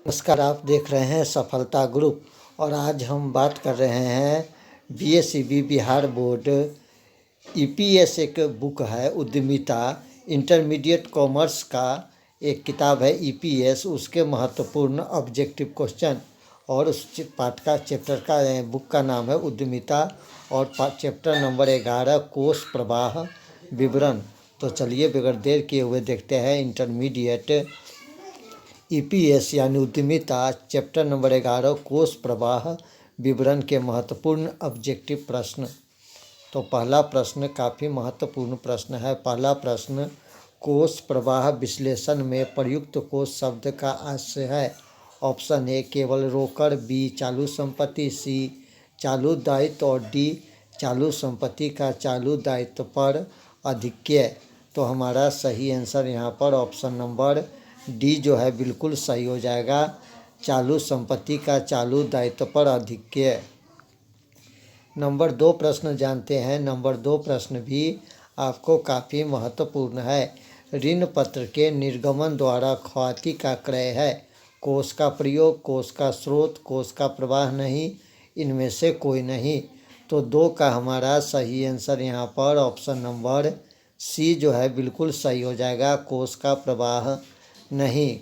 नमस्कार, आप देख रहे हैं सफलता ग्रुप और आज हम बात कर रहे हैं बीएसईबी बिहार बोर्ड ईपीएस एक बुक है उद्यमिता इंटरमीडिएट कॉमर्स का एक किताब है ईपीएस, उसके महत्वपूर्ण ऑब्जेक्टिव क्वेश्चन और उस पाठ का चैप्टर का बुक का नाम है उद्यमिता और चैप्टर नंबर 11 कोष प्रवाह विवरण। तो चलिए बगैर देर किए हुए देखते हैं इंटरमीडिएट ईपीएस यानी उद्यमिता चैप्टर नंबर 11 कोष प्रवाह विवरण के महत्वपूर्ण ऑब्जेक्टिव प्रश्न। तो पहला प्रश्न काफ़ी महत्वपूर्ण प्रश्न है। पहला प्रश्न, कोष प्रवाह विश्लेषण में प्रयुक्त कोष शब्द का आशय है। ऑप्शन ए केवल रोकड़, बी चालू संपत्ति, सी चालू दायित्व और डी चालू संपत्ति का चालू दायित्व पर आधिक्य। तो हमारा सही आंसर यहाँ पर ऑप्शन नंबर डी जो है बिल्कुल सही हो जाएगा, चालू संपत्ति का चालू दायित्व पर आधिक्य। नंबर 2 प्रश्न जानते हैं। नंबर 2 प्रश्न भी आपको काफ़ी महत्वपूर्ण है। ऋण पत्र के निर्गमन द्वारा ख्याति का क्रय है। कोष का प्रयोग, कोष का स्रोत, कोष का प्रवाह नहीं, इनमें से कोई नहीं। तो 2 का हमारा सही आंसर यहाँ पर ऑप्शन नंबर सी जो है बिल्कुल सही हो जाएगा, कोष का प्रवाह नहीं।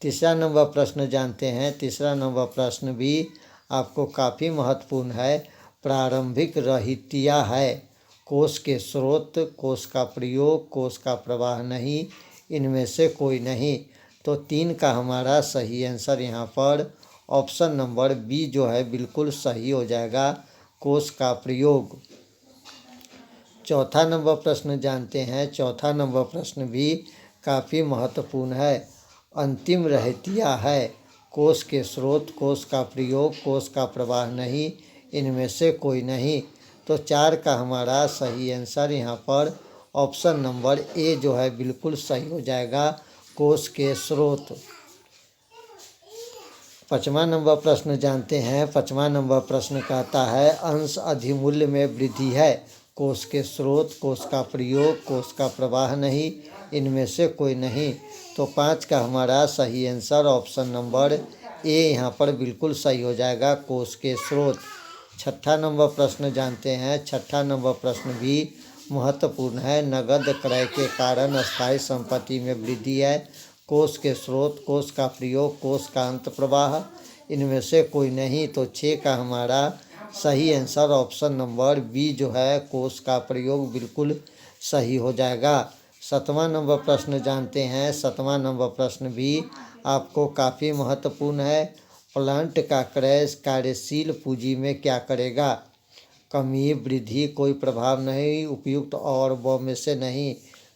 तीसरा नंबर प्रश्न जानते हैं। तीसरा नंबर प्रश्न भी आपको काफ़ी महत्वपूर्ण है। प्रारंभिक रहितिया है। कोष के स्रोत, कोष का प्रयोग, कोष का प्रवाह नहीं, इनमें से कोई नहीं। तो 3 का हमारा सही आंसर यहाँ पर ऑप्शन नंबर बी जो है बिल्कुल सही हो जाएगा, कोष का प्रयोग। चौथा नंबर प्रश्न जानते हैं। चौथा नंबर प्रश्न भी काफ़ी महत्वपूर्ण है। अंतिम रहतिया है। कोष के स्रोत, कोष का प्रयोग, कोष का प्रवाह नहीं, इनमें से कोई नहीं। तो 4 का हमारा सही आंसर यहाँ पर ऑप्शन नंबर ए जो है बिल्कुल सही हो जाएगा, कोष के स्रोत। 5वां नंबर प्रश्न जानते हैं। 5वां नंबर प्रश्न कहता है अंश अधिमूल्य में वृद्धि है। कोष के स्रोत, कोष का प्रयोग, कोष का प्रवाह नहीं, इनमें से कोई नहीं। तो 5 का हमारा सही आंसर ऑप्शन नंबर ए यहाँ पर बिल्कुल सही हो जाएगा, कोष के स्रोत। 6ठा नंबर प्रश्न जानते हैं। 6ठा नंबर प्रश्न भी महत्वपूर्ण है। नगद क्रय के कारण अस्थायी संपत्ति में वृद्धि है। कोष के स्रोत, कोष का प्रयोग, कोष का अंत प्रवाह, इनमें से कोई नहीं। तो 6 का हमारा सही आंसर ऑप्शन नंबर बी जो है, कोष का प्रयोग, बिल्कुल सही हो जाएगा। 7वां नंबर प्रश्न जानते हैं। 7वां नंबर प्रश्न भी आपको काफ़ी महत्वपूर्ण है। प्लांट का क्रय कार्यशील पूंजी में क्या करेगा? कमी, वृद्धि, कोई प्रभाव नहीं, उपयुक्त और व में से नहीं।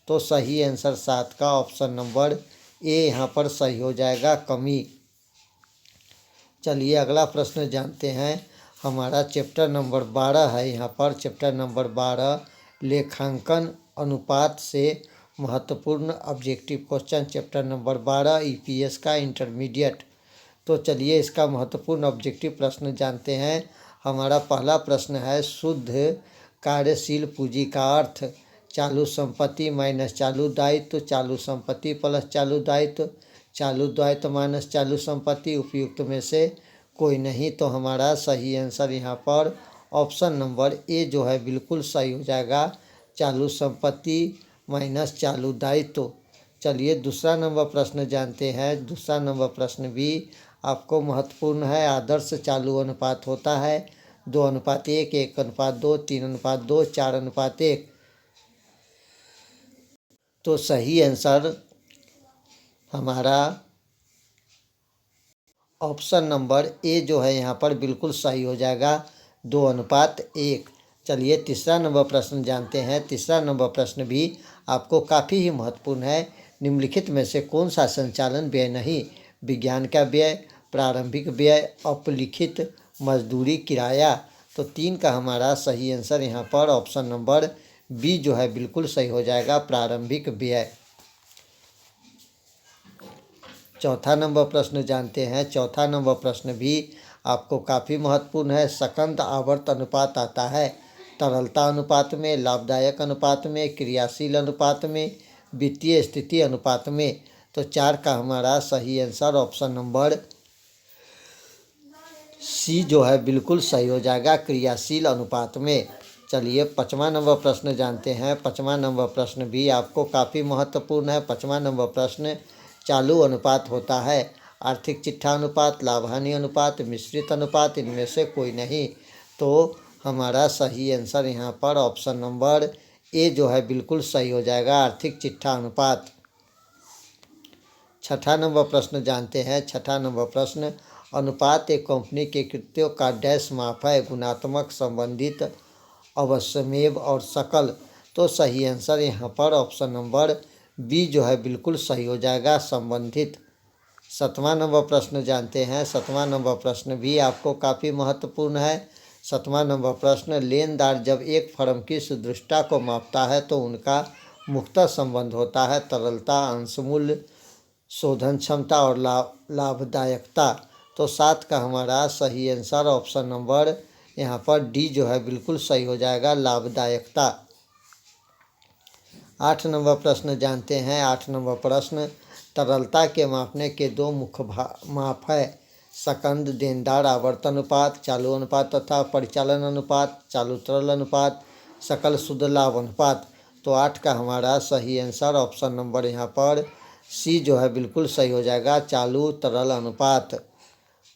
तो सही आंसर 7 का ऑप्शन नंबर ए यहाँ पर सही हो जाएगा, कमी। चलिए अगला प्रश्न जानते हैं। हमारा चैप्टर नंबर 12 है। यहाँ पर चैप्टर नंबर 12 लेखांकन अनुपात से महत्वपूर्ण objective question, chapter number 12 EPS का इंटरमीडिएट। तो चलिए इसका महत्वपूर्ण ऑब्जेक्टिव प्रश्न जानते हैं। हमारा पहला प्रश्न है शुद्ध कार्यशील पूंजी का अर्थ चालू संपत्ति माइनस चालू दायित्व, चालू संपत्ति प्लस चालू दायित्व, चालू दायित्व माइनस चालू संपत्ति, उपयुक्त में से कोई नहीं। तो हमारा सही आंसर यहाँ पर ऑप्शन नंबर ए जो है बिल्कुल सही हो जाएगा, चालू संपत्ति माइनस चालू दायित्व। चलिए दूसरा नंबर प्रश्न जानते हैं। दूसरा नंबर प्रश्न भी आपको महत्वपूर्ण है। आदर्श चालू अनुपात होता है 2:1, 1:2, 3:2, 4:1। तो सही आंसर हमारा ऑप्शन नंबर ए जो है यहाँ पर बिल्कुल सही हो जाएगा, 2:1। चलिए तीसरा नंबर प्रश्न जानते हैं। तीसरा नंबर प्रश्न भी आपको काफ़ी ही महत्वपूर्ण है। निम्नलिखित में से कौन सा संचालन व्यय नहीं? विज्ञान का व्यय, प्रारंभिक व्यय, अपलिखित, मजदूरी, किराया। तो 3 का हमारा सही आंसर यहाँ पर ऑप्शन नंबर बी जो है बिल्कुल सही हो जाएगा, प्रारंभिक व्यय। चौथा नंबर प्रश्न जानते हैं। चौथा नंबर प्रश्न भी आपको काफ़ी महत्वपूर्ण है। सकंद आवर्त अनुपात आता है तरलता अनुपात में, लाभदायक अनुपात में, क्रियाशील अनुपात में, वित्तीय स्थिति अनुपात में। तो 4 का हमारा सही आंसर ऑप्शन नंबर सी जो है बिल्कुल सही हो जाएगा, क्रियाशील अनुपात में। चलिए 5वां नंबर प्रश्न जानते हैं। 5वां नंबर प्रश्न भी आपको काफ़ी महत्वपूर्ण है। 5वां नंबर प्रश्न चालू अनुपात होता है, आर्थिक चिट्ठा अनुपात, लाभहानि अनुपात, मिश्रित अनुपात, इनमें से कोई नहीं। तो हमारा सही आंसर यहाँ पर ऑप्शन नंबर ए जो है बिल्कुल सही हो जाएगा, आर्थिक चिट्ठा अनुपात। 6ठा नंबर प्रश्न जानते हैं। 6ठा नंबर प्रश्न अनुपात एक कंपनी के कृत्यों का डैश माप है, गुणात्मक, संबंधित, अवश्यमेव और सकल। तो सही आंसर यहाँ पर ऑप्शन नंबर बी जो है बिल्कुल सही हो जाएगा, संबंधित। 7वां नंबर प्रश्न जानते हैं। 7वां नंबर प्रश्न भी आपको काफ़ी महत्वपूर्ण है। 7वां नंबर प्रश्न लेनदार जब एक फर्म की सुदृढ़ता को मापता है तो उनका मुख्य संबंध होता है तरलता, अंशमूल्य, शोधन क्षमता और लाभदायकता। तो 7 का हमारा सही आंसर ऑप्शन नंबर यहाँ पर डी जो है बिल्कुल सही हो जाएगा, लाभदायकता। 8 नंबर प्रश्न जानते हैं। 8 नंबर प्रश्न तरलता के मापने के 2 मुख्य माप है, सकंद देनदार आवर्तन अनुपात, चालू अनुपात तथा परिचालन अनुपात, चालू तरल अनुपात, सकल शुद्ध लाभ अनुपात। तो 8 का हमारा सही आंसर ऑप्शन नंबर यहाँ पर सी जो है बिल्कुल सही हो जाएगा, चालू तरल अनुपात।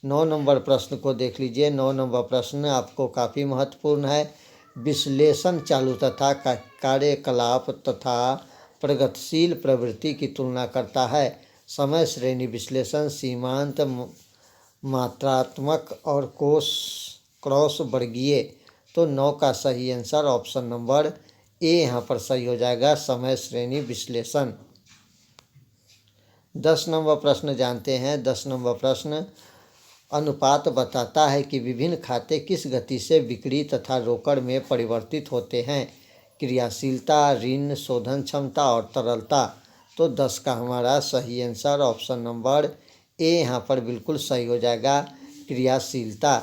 9 नंबर प्रश्न को देख लीजिए। 9 नंबर प्रश्न आपको काफ़ी महत्वपूर्ण है। विश्लेषण चालू तथा कार्यकलाप तथा प्रगतिशील प्रवृत्ति की तुलना करता है। समय श्रेणी विश्लेषण, सीमांत, मात्रात्मक और क्रॉस वर्गीय। तो 9 का सही आंसर ऑप्शन नंबर ए यहाँ पर सही हो जाएगा, समय श्रेणी विश्लेषण। 10 नंबर प्रश्न जानते हैं। 10 नंबर प्रश्न अनुपात बताता है कि विभिन्न खाते किस गति से बिक्री तथा रोकड़ में परिवर्तित होते हैं, क्रियाशीलता, ऋण, शोधन क्षमता और तरलता। तो 10 का हमारा सही आंसर ऑप्शन नंबर ए यहाँ पर बिल्कुल सही हो जाएगा, क्रियाशीलता।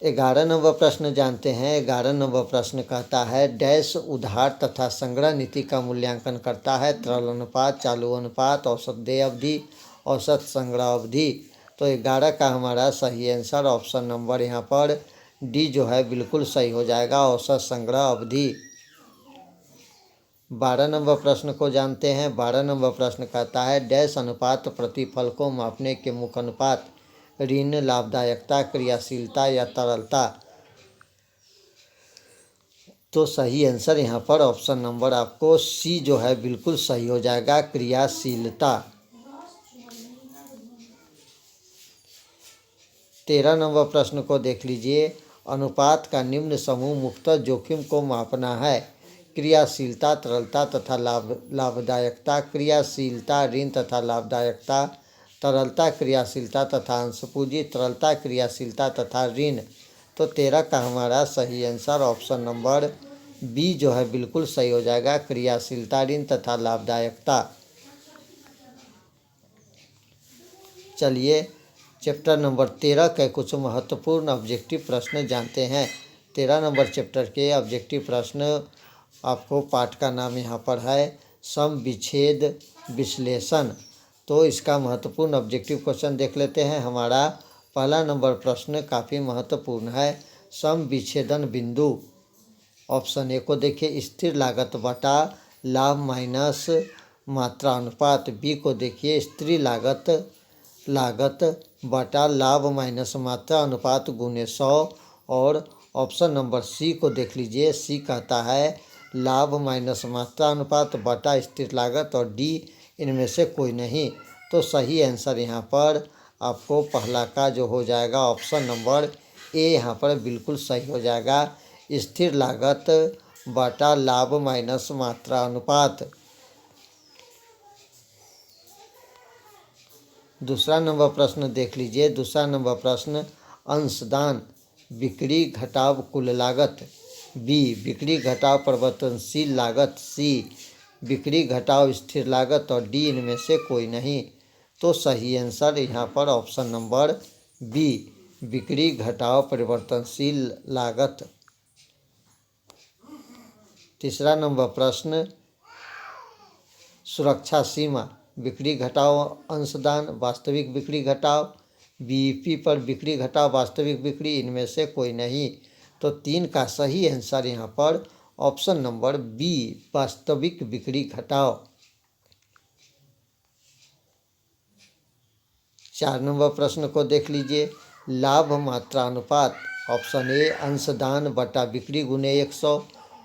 11 नंबर प्रश्न जानते हैं। 11 नंबर प्रश्न कहता है डैश उधार तथा संग्रह नीति का मूल्यांकन करता है, तरल अनुपात, चालू अनुपात, औसत देय अवधि, औसत संग्रह अवधि। तो 11 का हमारा सही आंसर ऑप्शन नंबर यहाँ पर डी जो है बिल्कुल सही हो जाएगा, औसत संग्रह अवधि। 12 नंबर प्रश्न को जानते हैं। 12 नंबर प्रश्न कहता है डैश अनुपात प्रतिफल को मापने के मुख्य अनुपात, ऋण, लाभदायकता, क्रियाशीलता या तरलता। तो सही आंसर यहाँ पर ऑप्शन नंबर आपको सी जो है बिल्कुल सही हो जाएगा, क्रियाशीलता। 13 नंबर प्रश्न को देख लीजिए। अनुपात का निम्न समूह मुख्यतः जोखिम को मापना है, क्रियाशीलता, तरलता तथा लाभदायकता, क्रियाशीलता, ऋण तथा लाभदायकता, तरलता, क्रियाशीलता तथा अंश पूंजी, तरलता, क्रियाशीलता तथा ऋण। तो 13 का हमारा सही आंसर ऑप्शन नंबर बी जो है बिल्कुल सही हो जाएगा, क्रियाशीलता, ऋण तथा लाभदायकता। चलिए चैप्टर नंबर 13 के कुछ महत्वपूर्ण ऑब्जेक्टिव प्रश्न जानते हैं। 13 नंबर चैप्टर के ऑब्जेक्टिव प्रश्न आपको पाठ का नाम यहाँ पर है सम विच्छेद विश्लेषण। तो इसका महत्वपूर्ण ऑब्जेक्टिव क्वेश्चन देख लेते हैं। हमारा पहला नंबर प्रश्न काफ़ी महत्वपूर्ण है, सम विच्छेदन बिंदु। ऑप्शन ए को देखिए, स्थिर लागत बटा लाभ माइनस मात्रा अनुपात। बी को देखिए, स्थिर लागत बटा लाभ माइनस मात्रा अनुपात गुने 100। और ऑप्शन नंबर सी को देख लीजिए, सी कहता है लाभ माइनस मात्रा अनुपात बटा स्थिर लागत, और डी इनमें से कोई नहीं। तो सही आंसर यहाँ पर आपको पहला का जो हो जाएगा ऑप्शन नंबर ए यहाँ पर बिल्कुल सही हो जाएगा, स्थिर लागत बटा लाभ माइनस मात्रा अनुपात। दूसरा नंबर प्रश्न देख लीजिए। दूसरा नंबर प्रश्न अंशदान बिक्री घटाव कुल लागत, बी बिक्री घटाव परिवर्तनशील लागत, सी बिक्री घटाव स्थिर लागत, और डी इनमें से कोई नहीं। तो सही आंसर यहाँ पर ऑप्शन नंबर बी बिक्री घटाव परिवर्तनशील लागत। तीसरा नंबर प्रश्न सुरक्षा सीमा, बिक्री घटाओ अंशदान, वास्तविक बिक्री घटाओ, बीईपी पर बिक्री घटाओ वास्तविक बिक्री, इनमें से कोई नहीं। तो 3 का सही आंसर यहाँ पर ऑप्शन नंबर बी, वास्तविक बिक्री घटाओ। 4 नंबर प्रश्न को देख लीजिए। लाभ मात्रा अनुपात, ऑप्शन ए अंशदान बटा बिक्री गुने 100,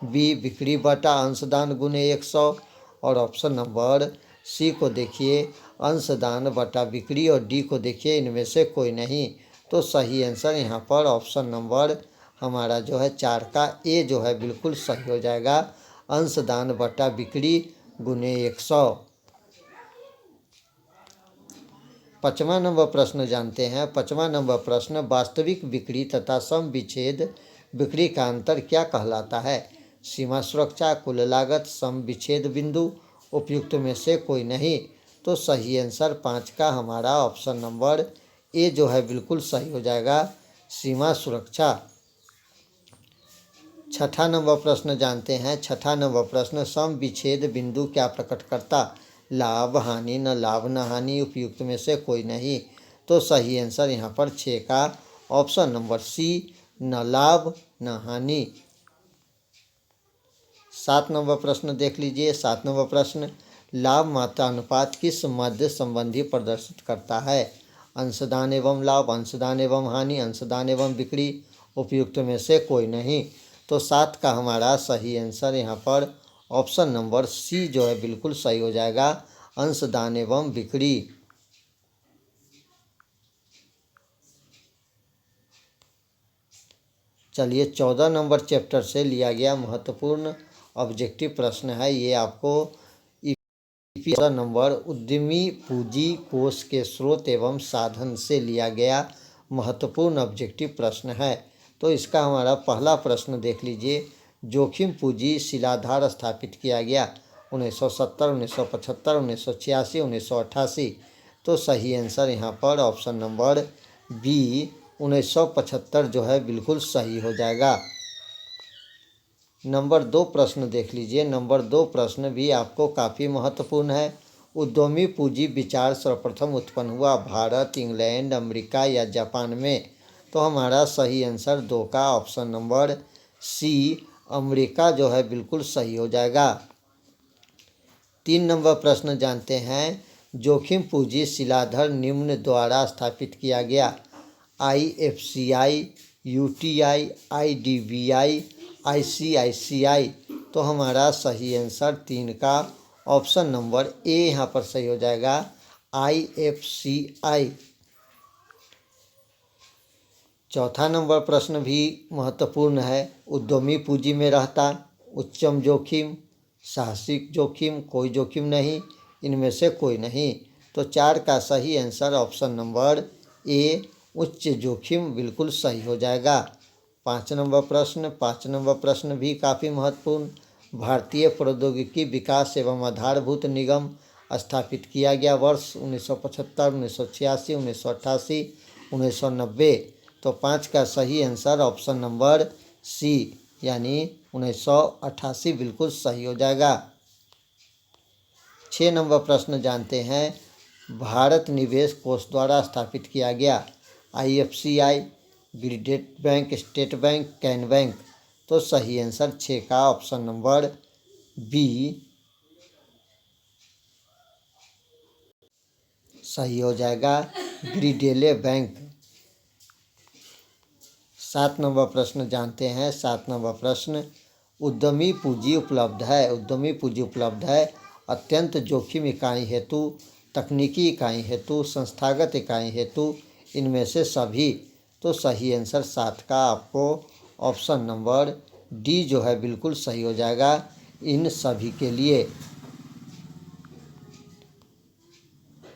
बी बिक्री बटा अंशदान गुने 100 और ऑप्शन नंबर सी को देखिए अंशदान बटा बिक्री और डी को देखिए इनमें से कोई नहीं। तो सही आंसर यहाँ पर ऑप्शन नंबर हमारा जो है 4 का ए जो है बिल्कुल सही हो जाएगा, अंशदान बटा बिक्री गुने 100। 5वां नंबर प्रश्न जानते हैं। 5वां नंबर प्रश्न, वास्तविक बिक्री तथा सम विच्छेद बिक्री का अंतर क्या कहलाता है? सीमा सुरक्षा, कुल लागत, सम विच्छेद बिंदु, उपयुक्त में से कोई नहीं। तो सही आंसर 5 का हमारा ऑप्शन नंबर ए जो है बिल्कुल सही हो जाएगा, सीमा सुरक्षा। 6ठा नंबर प्रश्न जानते हैं। 6ठा नंबर प्रश्न, सम विच्छेद बिंदु क्या प्रकट करता? लाभ, हानि, न लाभ न हानि, उपयुक्त में से कोई नहीं। तो सही आंसर यहाँ पर 6 का ऑप्शन नंबर सी, न लाभ न हानि। 7 नंबर प्रश्न देख लीजिए। 7 नंबर प्रश्न, लाभ मात्रा अनुपात किस मध्य संबंधी प्रदर्शित करता है? अंशदान एवं लाभ, अंशदान एवं हानि, अंशदान एवं बिक्री, उपयुक्त में से कोई नहीं। तो 7 का हमारा सही आंसर यहाँ पर ऑप्शन नंबर सी जो है बिल्कुल सही हो जाएगा, अंशदान एवं बिक्री। चलिए 14 नंबर चैप्टर से लिया गया महत्वपूर्ण ऑब्जेक्टिव प्रश्न है। ये आपको ईपीएस नंबर उद्यमी पूंजी कोष के स्रोत एवं साधन से लिया गया महत्वपूर्ण ऑब्जेक्टिव प्रश्न है। तो इसका हमारा पहला प्रश्न देख लीजिए। जोखिम पूंजी शिलाधार स्थापित किया गया 1970, 1975, 1986, 1988। तो सही आंसर यहाँ पर ऑप्शन नंबर बी 1975 जो है बिल्कुल सही हो जाएगा। नंबर 2 प्रश्न देख लीजिए। नंबर 2 प्रश्न भी आपको काफ़ी महत्वपूर्ण है। उद्यमी पूंजी विचार सर्वप्रथम उत्पन्न हुआ भारत, इंग्लैंड, अमेरिका या जापान में? तो हमारा सही आंसर 2 का ऑप्शन नंबर सी, अमेरिका जो है बिल्कुल सही हो जाएगा। 3 नंबर प्रश्न जानते हैं। जोखिम पूंजी शिलाधर निम्न द्वारा स्थापित किया गया? IFCI, UTI, IDBI, ICICI। तो हमारा सही आंसर 3 का ऑप्शन नंबर ए यहाँ पर सही हो जाएगा, IFCI। 4था नंबर प्रश्न भी महत्वपूर्ण है। उद्यमी पूंजी में रहता उच्चम जोखिम, साहसिक जोखिम, कोई जोखिम नहीं, इनमें से कोई नहीं। तो 4 का सही आंसर ऑप्शन नंबर ए, उच्च जोखिम बिल्कुल सही हो जाएगा। 5 नंबर प्रश्न। 5 नंबर प्रश्न भी काफ़ी महत्वपूर्ण। भारतीय प्रौद्योगिकी विकास एवं आधारभूत निगम स्थापित किया गया वर्ष 1975, 1986, 1988, 1990। तो 5 का सही आंसर ऑप्शन नंबर सी यानी 1988 बिल्कुल सही हो जाएगा। 6 नंबर प्रश्न जानते हैं। भारत निवेश कोष द्वारा स्थापित किया गया? IFCI, ग्रिडेट bank, state bank, Can bank. तो सही आंसर 6 का ऑप्शन नंबर बी सही हो जाएगा, ग्रिडेले बैंक। 7 नंबर प्रश्न जानते हैं। 7 नंबर प्रश्न, उद्यमी पूंजी उपलब्ध है? उद्यमी पूंजी उपलब्ध है अत्यंत जोखिम इकाई हेतु, तकनीकी इकाई हेतु, संस्थागत इकाई हेतु, इनमें से सभी। तो सही आंसर 7 का आपको ऑप्शन नंबर डी जो है बिल्कुल सही हो जाएगा, इन सभी के लिए।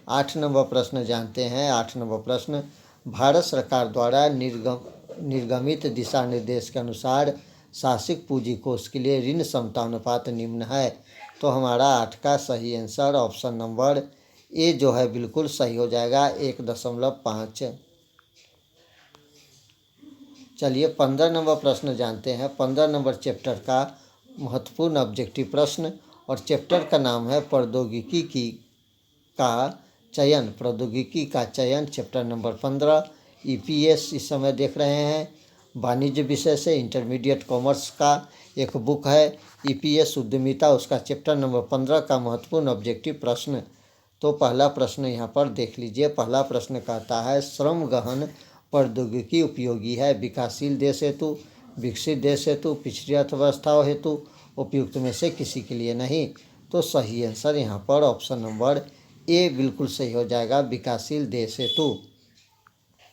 8 नंबर प्रश्न जानते हैं। 8 नंबर प्रश्न, भारत सरकार द्वारा निर्गमित दिशा निर्देश के अनुसार साहसिक पूंजी कोष के लिए ऋण क्षमता अनुपात निम्न है। तो हमारा 8 का सही आंसर ऑप्शन नंबर ए जो है बिल्कुल सही हो जाएगा, 1.5। चलिए 15 नंबर प्रश्न जानते हैं। 15 नंबर चैप्टर का महत्वपूर्ण ऑब्जेक्टिव प्रश्न, और चैप्टर का नाम है प्रौद्योगिकी का चयन। प्रौद्योगिकी का चयन चैप्टर नंबर 15। ईपीएस इस समय देख रहे हैं, वाणिज्य विषय से इंटरमीडिएट कॉमर्स का एक बुक है ईपीएस उद्यमिता, उसका चैप्टर नंबर 15 का महत्वपूर्ण ऑब्जेक्टिव प्रश्न। तो पहला प्रश्न यहाँ पर देख लीजिए। पहला प्रश्न कहता है श्रम गहन प्रौद्योगिकी उपयोगी है विकासशील देश हेतु, विकसित देश हेतु, पिछड़ी अर्थव्यवस्थाओं हेतु, उपयुक्त में से किसी के लिए नहीं। तो सही आंसर यहाँ पर ऑप्शन नंबर ए बिल्कुल सही हो जाएगा, विकासशील देश हेतु।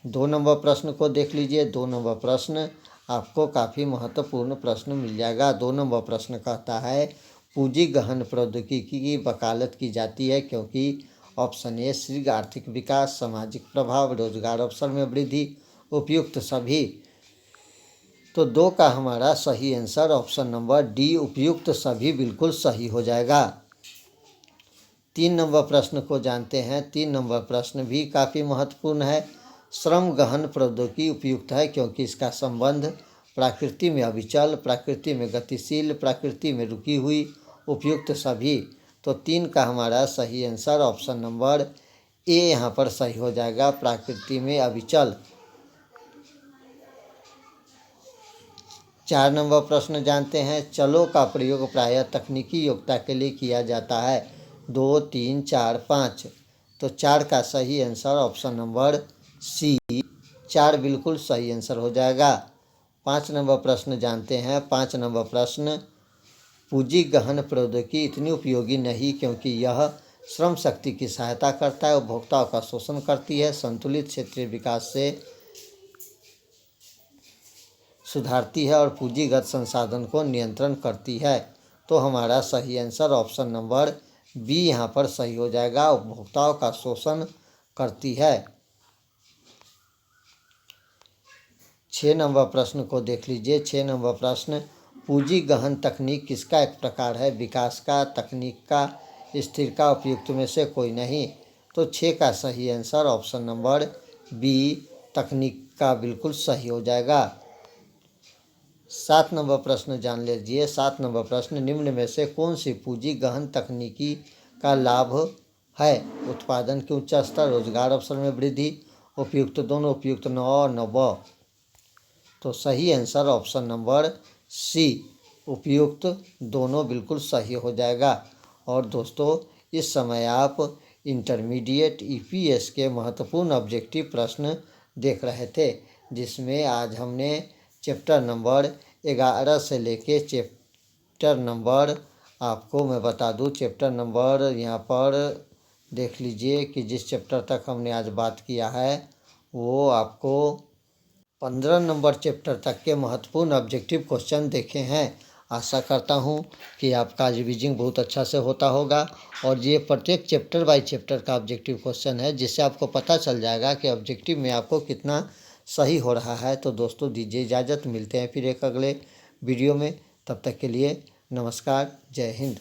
2 नंबर प्रश्न को देख लीजिए। 2 नंबर प्रश्न आपको काफ़ी महत्वपूर्ण प्रश्न मिल जाएगा। 2 नंबर प्रश्न कहता है पूंजी गहन प्रौद्योगिकी की वकालत की जाती है क्योंकि ऑप्शन ए शीघ्र आर्थिक विकास, सामाजिक प्रभाव, रोजगार अवसर में वृद्धि, उपयुक्त सभी। तो 2 का हमारा सही आंसर ऑप्शन नंबर डी उपयुक्त सभी बिल्कुल सही हो जाएगा। 3 नंबर प्रश्न को जानते हैं। 3 नंबर प्रश्न भी काफ़ी महत्वपूर्ण है। श्रम गहन प्रौद्योगिकी उपयुक्त है क्योंकि इसका संबंध प्रकृति में अविचल, प्रकृति में गतिशील, प्रकृति में रुकी हुई, उपयुक्त सभी। तो 3 का हमारा सही आंसर ऑप्शन नंबर ए यहाँ पर सही हो जाएगा, प्रकृति में अविचल। 4 नंबर प्रश्न जानते हैं। चलों का प्रयोग प्रायः तकनीकी योग्यता के लिए किया जाता है 2, 3, 4, 5। तो 4 का सही आंसर ऑप्शन नंबर सी 4 बिल्कुल सही आंसर हो जाएगा। 5 नंबर प्रश्न जानते हैं। 5 नंबर प्रश्न पूंजी गहन प्रौद्योगिकी इतनी उपयोगी नहीं क्योंकि यह श्रम शक्ति की सहायता करता है, उपभोक्ताओं का शोषण करती है, संतुलित क्षेत्रीय विकास से सुधारती है और पूंजीगत संसाधन को नियंत्रण करती है। तो हमारा सही आंसर ऑप्शन नंबर बी यहाँ पर सही हो जाएगा, उपभोक्ताओं का शोषण करती है। 6 नंबर प्रश्न को देख लीजिए। 6 नंबर प्रश्न पूंजी गहन तकनीक किसका एक प्रकार है, विकास का, तकनीक का, स्थिर का, उपयुक्त में से कोई नहीं। तो 6 का सही आंसर ऑप्शन नंबर बी तकनीक का बिल्कुल सही हो जाएगा। 7 नंबर प्रश्न जान लीजिए। 7 नंबर प्रश्न निम्न में से कौन सी पूंजी गहन तकनीकी का लाभ है, उत्पादन के उच्च स्तर, रोजगार अवसर में वृद्धि, उपयुक्त दोनों, उपयुक्त न और न व। तो सही आंसर ऑप्शन नंबर सी उपयुक्त दोनों बिल्कुल सही हो जाएगा। और दोस्तों इस समय आप इंटरमीडिएट ईपीएस के महत्वपूर्ण ऑब्जेक्टिव प्रश्न देख रहे थे, जिसमें आज हमने चैप्टर नंबर 11 से लेके चैप्टर नंबर, आपको मैं बता दूं चैप्टर नंबर यहाँ पर देख लीजिए कि जिस चैप्टर तक हमने आज बात किया है वो आपको 15 नंबर चैप्टर तक के महत्वपूर्ण ऑब्जेक्टिव क्वेश्चन देखे हैं। आशा करता हूँ कि आपका रिवीजिंग बहुत अच्छा से होता होगा और ये प्रत्येक चैप्टर बाय चैप्टर का ऑब्जेक्टिव क्वेश्चन है, जिससे आपको पता चल जाएगा कि ऑब्जेक्टिव में आपको कितना सही हो रहा है। तो दोस्तों दीजिए इजाज़त, मिलते हैं फिर एक अगले वीडियो में। तब तक के लिए नमस्कार, जय हिंद।